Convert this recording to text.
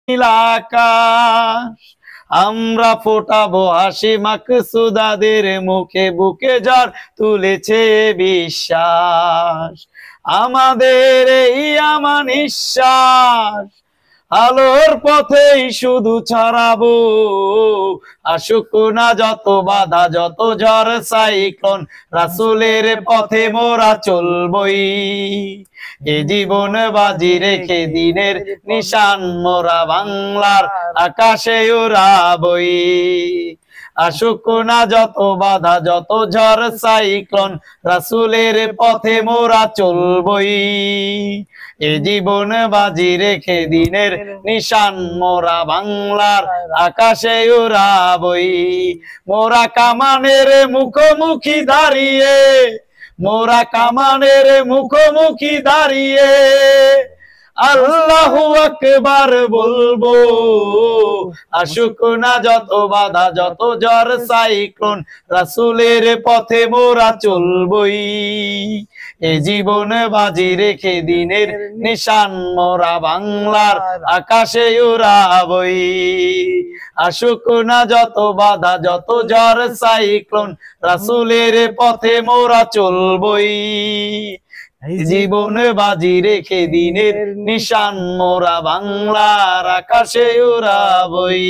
আকাশ আমরা ফোটাবো হাসি মাকসুদাদের মুখে, বুকে ঝড় তুলেছে বিশ্বাস। আমাদের এই আমার নিঃশ্বাস আলোর পথেই শুধু ছড়াবো, আসুক না যত বাধা যত ঝড় সাইক্লোন, রাসূলের পথে মোরা চলবই। এ জীবন বাজি রেখে দিনের নিশান মোরা বাংলার আকাশে উড়াবই। আসুক না যত বাধা যত ঝড় সাইক্লোন, রাসূলের পথে মোরা চলবই। এ জীবন বাজি রেখে দিনের নিশান মোরা বাংলার আকাশে উড়াবই। মোরা কামানের মুখোমুখি দাঁড়িয়ে, মোরা কামানের মুখোমুখি দাঁড়িয়ে আল্লাহু আকবার বলবো। আসুক না যত বাধা যত ঝড় সাইক্লোন, রাসূলের পথে মোরা চলবই। এ জীবন বাজি রেখে দিনের নিশান মোরা বাংলার আকাশে উড়াবই। আসুক না যত বাধা যত ঝড় সাইক্লোন, রাসূলের পথে মোরা চলবই। জীবন বাজি রেখে দিনের নিশান মোরা বাংলার আকাশে উড়াবই।